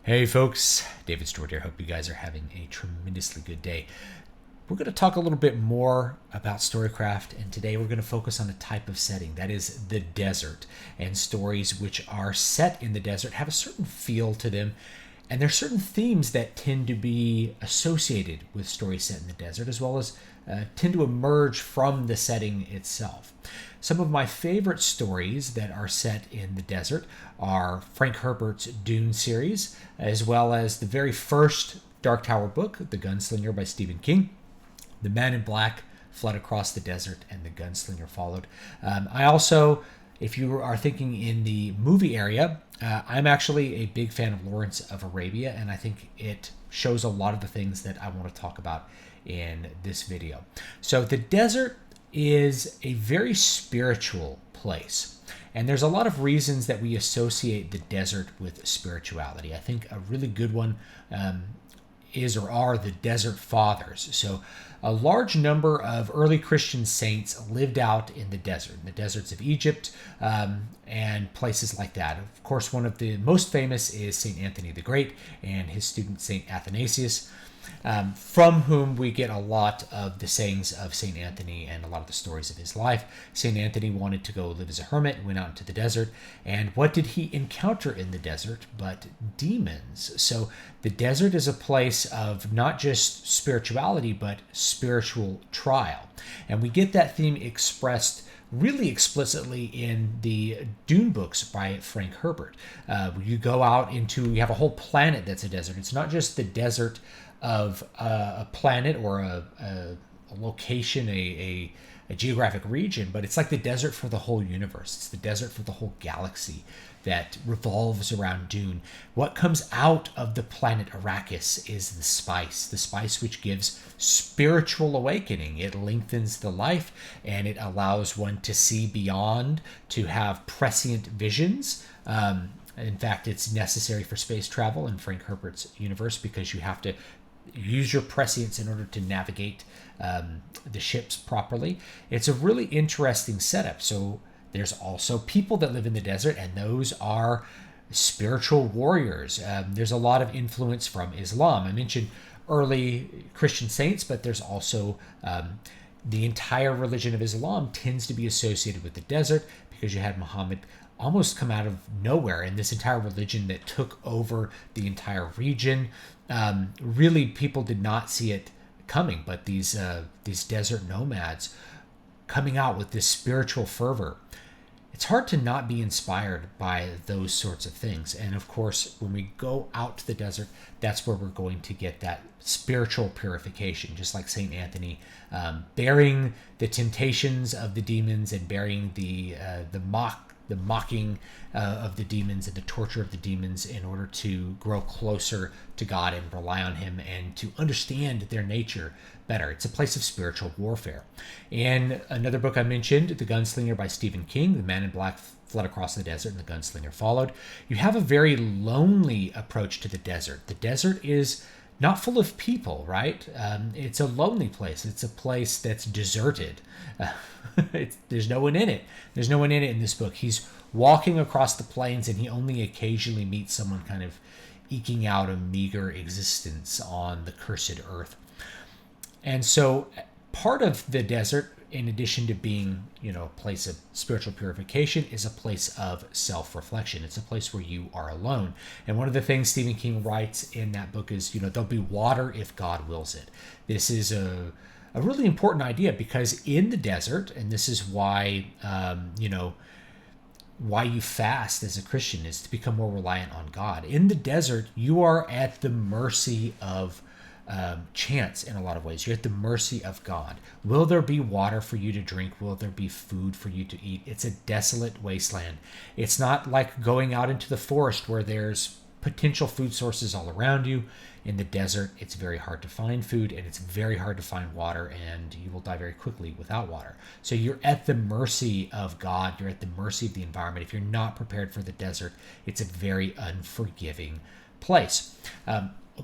Hey folks, David Stewart here. Hope you guys are having a tremendously good day. We're going to talk a little bit more about Storycraft, and today we're going to focus on a type of setting, that is the desert. And stories which are set in the desert have a certain feel to them, and there are certain themes that tend to be associated with stories set in the desert, as well as tend to emerge from the setting itself. Some of my favorite stories that are set in the desert are Frank Herbert's Dune series, as well as the very first Dark Tower book, The Gunslinger by Stephen King. The Man in Black fled across the desert, and the Gunslinger followed. I also, if you are thinking in the movie area, I'm actually a big fan of Lawrence of Arabia, and I think it shows a lot of the things that I want to talk about in this video. So the desert is a very spiritual place. And there's a lot of reasons that we associate the desert with spirituality. I think a really good one is or are the desert fathers. So a large number of early Christian saints lived out in the desert, in the deserts of Egypt and places like that. Of course, one of the most famous is St. Anthony the Great and his student St. Athanasius, from whom we get a lot of the sayings of St. Anthony and a lot of the stories of his life. St. Anthony wanted to go live as a hermit, went out into the desert, and what did he encounter in the desert but demons? So the desert is a place of not just spirituality, but spiritual trial. And we get that theme expressed really explicitly in the Dune books by Frank Herbert. You go out into, you have a whole planet that's a desert. It's not just the desert of a planet or a location, a geographic region, but it's like the desert for the whole universe. It's the desert for the whole galaxy that revolves around Dune. What comes out of the planet Arrakis is the spice which gives spiritual awakening. It lengthens the life, and it allows one to see beyond, to have prescient visions. In fact, it's necessary for space travel in Frank Herbert's universe, because you have to use your prescience in order to navigate the ships properly. It's a really interesting setup. So there's also people that live in the desert, and those are spiritual warriors. There's a lot of influence from Islam. I mentioned early Christian saints, but there's also the entire religion of Islam tends to be associated with the desert, because you had Muhammad almost come out of nowhere, and this entire religion that took over the entire region. Really, people did not see it coming, but these desert nomads coming out with this spiritual fervor. It's hard to not be inspired by those sorts of things. And of course, when we go out to the desert, that's where we're going to get that spiritual purification, just like St. Anthony, bearing the temptations of the demons and bearing the mocking of the demons and the torture of the demons in order to grow closer to God and rely on him and to understand their nature better. It's a place of spiritual warfare. And another book I mentioned, The Gunslinger by Stephen King, The Man in Black fled across the desert and the Gunslinger followed. You have a very lonely approach to the desert. The desert is not full of people, right? It's a lonely place. It's a place that's deserted. There's no one in it. There's no one in it in this book. He's walking across the plains, and he only occasionally meets someone kind of eking out a meager existence on the cursed earth. And so part of the desert, in addition to being, a place of spiritual purification, is a place of self-reflection. It's a place where you are alone. And one of the things Stephen King writes in that book is, there'll be water if God wills it. This is a really important idea, because in the desert, and this is why, why you fast as a Christian, is to become more reliant on God. In the desert, you are at the mercy of chance in a lot of ways. You're at the mercy of God. Will there be water for you to drink? Will there be food for you to eat? It's a desolate wasteland. It's not like going out into the forest where there's potential food sources all around you. In the desert, it's very hard to find food, and it's very hard to find water, and you will die very quickly without water. So you're at the mercy of God. You're at the mercy of the environment. If you're not prepared for the desert, it's a very unforgiving place.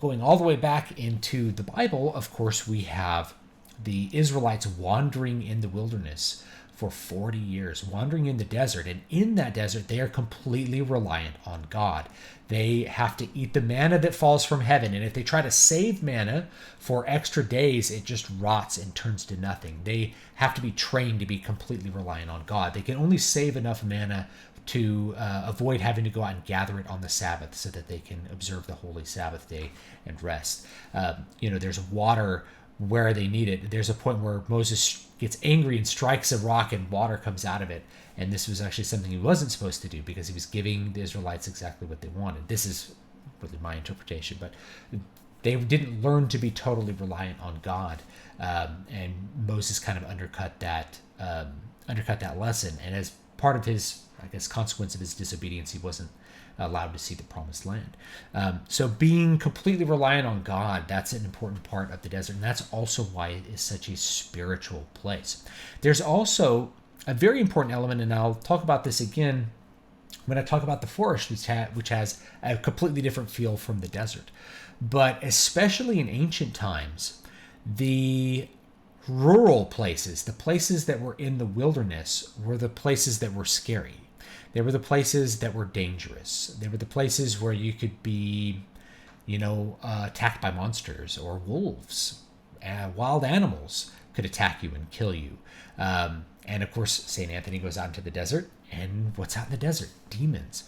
Going all the way back into the Bible, of course, we have the Israelites wandering in the wilderness for 40 years, wandering in the desert. And in that desert, they are completely reliant on God. They have to eat the manna that falls from heaven. And if they try to save manna for extra days, it just rots and turns to nothing. They have to be trained to be completely reliant on God. They can only save enough manna to avoid having to go out and gather it on the Sabbath so that they can observe the holy Sabbath day and rest. There's water where they need it. There's a point where Moses gets angry and strikes a rock and water comes out of it. And this was actually something he wasn't supposed to do because he was giving the Israelites exactly what they wanted. This is really my interpretation, but they didn't learn to be totally reliant on God. And Moses kind of undercut that lesson. And as part of his, consequence of his disobedience, he wasn't allowed to see the promised land. So being completely reliant on God, that's an important part of the desert. And that's also why it is such a spiritual place. There's also a very important element, and I'll talk about this again when I talk about the forest, which has a completely different feel from the desert. But especially in ancient times, the rural places, the places that were in the wilderness, were the places that were scary. They were the places that were dangerous. They were the places where you could be, attacked by monsters or wolves. Wild animals could attack you and kill you. And of course, St. Anthony goes out into the desert. And what's out in the desert? Demons.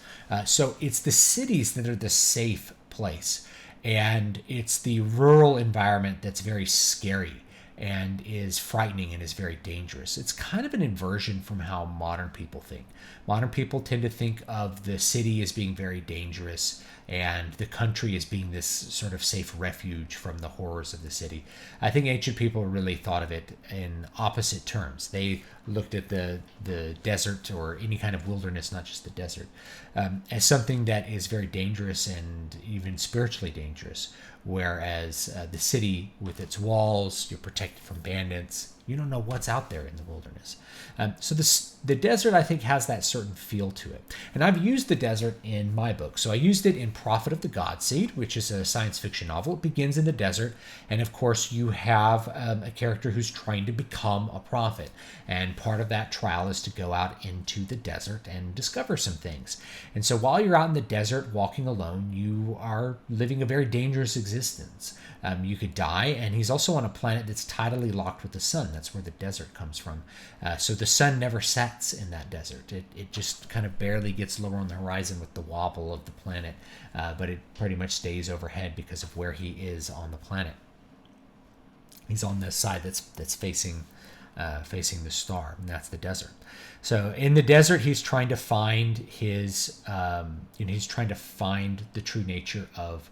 So it's the cities that are the safe place. And it's the rural environment that's very scary and is frightening and is very dangerous. It's kind of an inversion from how modern people think. Modern people tend to think of the city as being very dangerous and the country as being this sort of safe refuge from the horrors of the city. I think ancient people really thought of it in opposite terms. They looked at the desert or any kind of wilderness, not just the desert, as something that is very dangerous and even spiritually dangerous. Whereas the city with its walls, you're protected from bandits. You don't know what's out there in the wilderness. So the desert, I think, has that certain feel to it. And I've used the desert in my book. So I used it in Prophet of the Godseed, which is a science fiction novel. It begins in the desert. And of course, you have a character who's trying to become a prophet. And part of that trial is to go out into the desert and discover some things. And so while you're out in the desert walking alone, you are living a very dangerous existence. You could die, and he's also on a planet that's tidally locked with the sun. That's where the desert comes from. So the sun never sets in that desert. It just kind of barely gets lower on the horizon with the wobble of the planet, but it pretty much stays overhead because of where he is on the planet. He's on the side that's facing the star, and that's the desert. So in the desert, he's trying to find he's trying to find the true nature of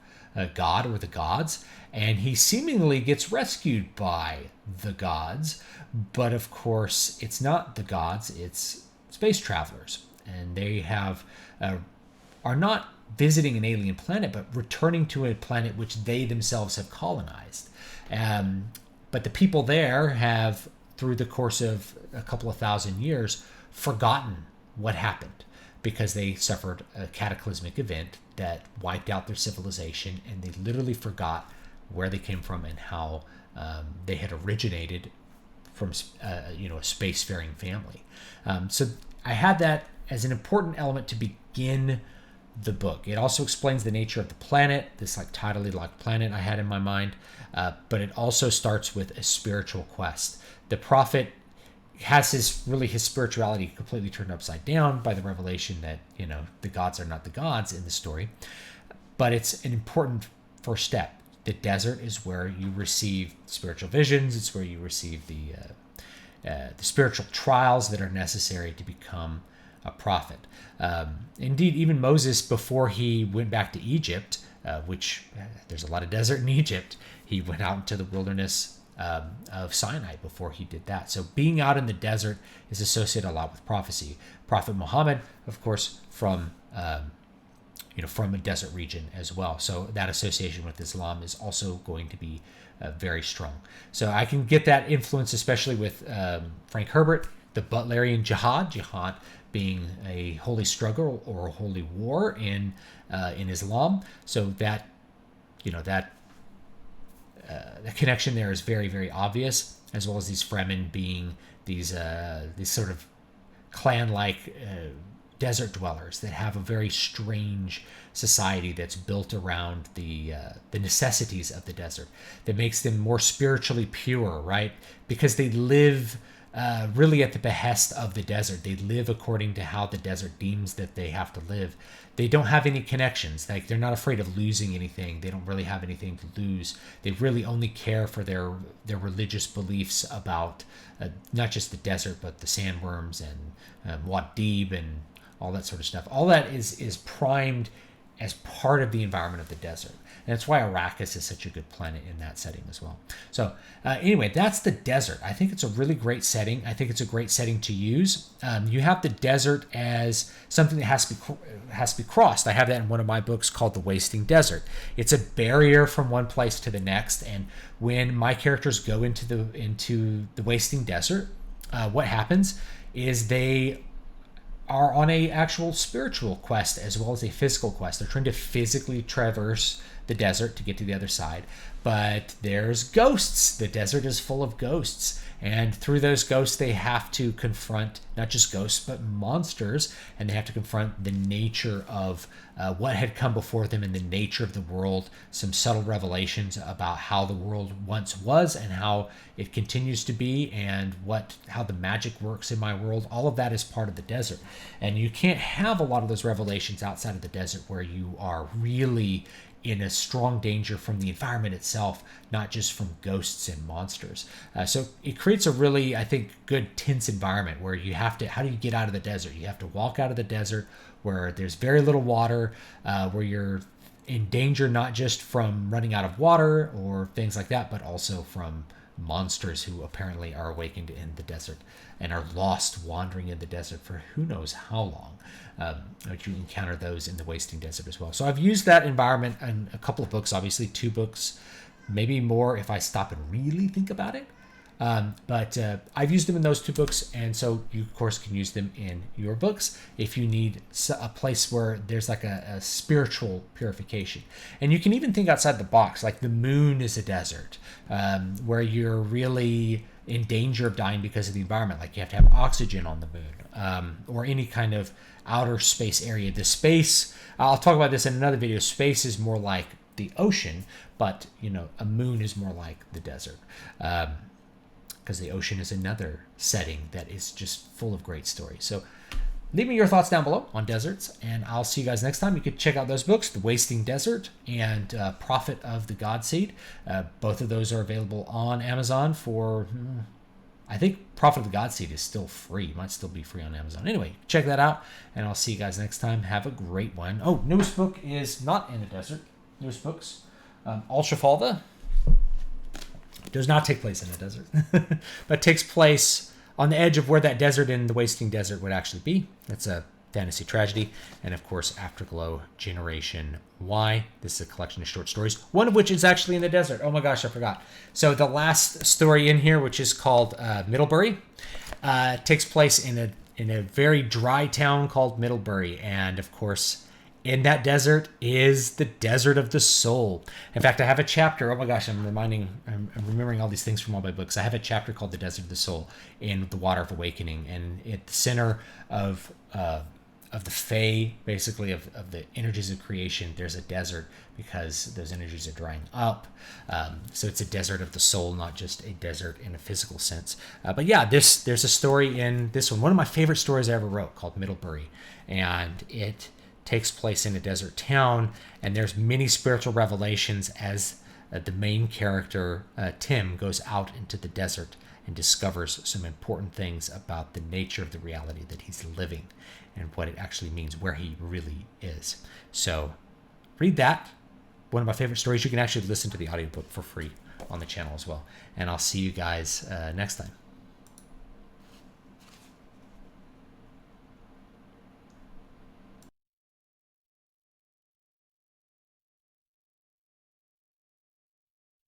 God or the gods, and he seemingly gets rescued by the gods, but of course it's not the gods, it's space travelers, and they are not visiting an alien planet, but returning to a planet which they themselves have colonized. But the people there have, through the course of a couple of thousand years, forgotten what happened because they suffered a cataclysmic event that wiped out their civilization, and they literally forgot where they came from and how they had originated from a spacefaring family. So I had that as an important element to begin the book. It also explains the nature of the planet, this tidally locked planet I had in my mind, but it also starts with a spiritual quest. The prophet has his spirituality completely turned upside down by the revelation that the gods are not the gods in the story, but it's an important first step. The desert is where you receive spiritual visions. It's where you receive the spiritual trials that are necessary to become a prophet. Indeed, even Moses, before he went back to Egypt, which there's a lot of desert in Egypt, he went out into the wilderness of Sinai before he did that. So being out in the desert is associated a lot with prophecy. Prophet Muhammad, of course, from a desert region as well. So that association with Islam is also going to be very strong. So I can get that influence, especially with Frank Herbert, the Butlerian jihad being a holy struggle or a holy war in Islam. So that the connection there is very, very obvious. as well as these Fremen being these sort of clan-like desert dwellers that have a very strange society that's built around the necessities of the desert, that makes them more spiritually pure, right? Because they live really at the behest of the desert. They live according to how the desert deems that they have to live. They don't have any connections. Like, they're not afraid of losing anything. They don't really have anything to lose. They really only care for their religious beliefs about not just the desert, but the sandworms and Muad'Dib and all that sort of stuff. All that is primed as part of the environment of the desert. And that's why Arrakis is such a good planet in that setting as well. So anyway, that's the desert. I think it's a really great setting. I think it's a great setting to use. You have the desert as something that has to be crossed. I have that in one of my books called The Wasting Desert. It's a barrier from one place to the next. And when my characters go into the Wasting Desert, what happens is they are on a actual spiritual quest as well as a physical quest. They're trying to physically traverse the desert to get to the other side, but there's ghosts. The desert is full of ghosts, and through those ghosts they have to confront not just ghosts but monsters, and they have to confront the nature of what had come before them and the nature of the world, some subtle revelations about how the world once was and how it continues to be, and how the magic works in my world. All of that is part of the desert, and you can't have a lot of those revelations outside of the desert, where you are really in a strong danger from the environment itself, not just from ghosts and monsters. So it creates a really, I think, good tense environment where you have to, how do you get out of the desert? You have to walk out of the desert where there's very little water, where you're in danger not just from running out of water or things like that, but also from monsters who apparently are awakened in the desert and are lost wandering in the desert for who knows how long. But you encounter those in the Wasting Desert as well. So I've used that environment in a couple of books, obviously 2 books, maybe more if I stop and really think about it. But I've used them in those 2 books, and so you of course can use them in your books if you need a place where there's like a spiritual purification. And you can even think outside the box, like the moon is a desert, where you're really in danger of dying because of the environment. Like you have to have oxygen on the moon, or any kind of outer space area. The space, I'll talk about this in another video, space is more like the ocean, but a moon is more like the desert. Because the ocean is another setting that is just full of great stories. So leave me your thoughts down below on deserts, and I'll see you guys next time. You could check out those books, The Wasting Desert and Prophet of the Godseed. Both of those are available on Amazon for, I think Prophet of the Godseed is still free. It might still be free on Amazon. Anyway, check that out, and I'll see you guys next time. Have a great one. Oh, newest book is not in the desert. Newest books, Al-Shafalda, does not take place in a desert, but takes place on the edge of where that desert in the Wasting Desert would actually be. That's a fantasy tragedy. And of course, Afterglow Generation Y. This is a collection of short stories, one of which is actually in the desert. Oh my gosh, I forgot. So the last story in here, which is called Middlebury, takes place in a very dry town called Middlebury. And of course, in that desert is the desert of the soul. In fact, I have a chapter. Oh my gosh, I'm remembering all these things from all my books. I have a chapter called The Desert of the Soul in The Water of Awakening. And at the center of the Fae, basically of the energies of creation, there's a desert because those energies are drying up. So it's a desert of the soul, not just a desert in a physical sense. But yeah, there's a story in this one of my favorite stories I ever wrote, called Middlebury. And it takes place in a desert town, and there's many spiritual revelations as the main character, Tim, goes out into the desert and discovers some important things about the nature of the reality that he's living and what it actually means, where he really is. So read that. One of my favorite stories. You can actually listen to the audiobook for free on the channel as well. And I'll see you guys next time.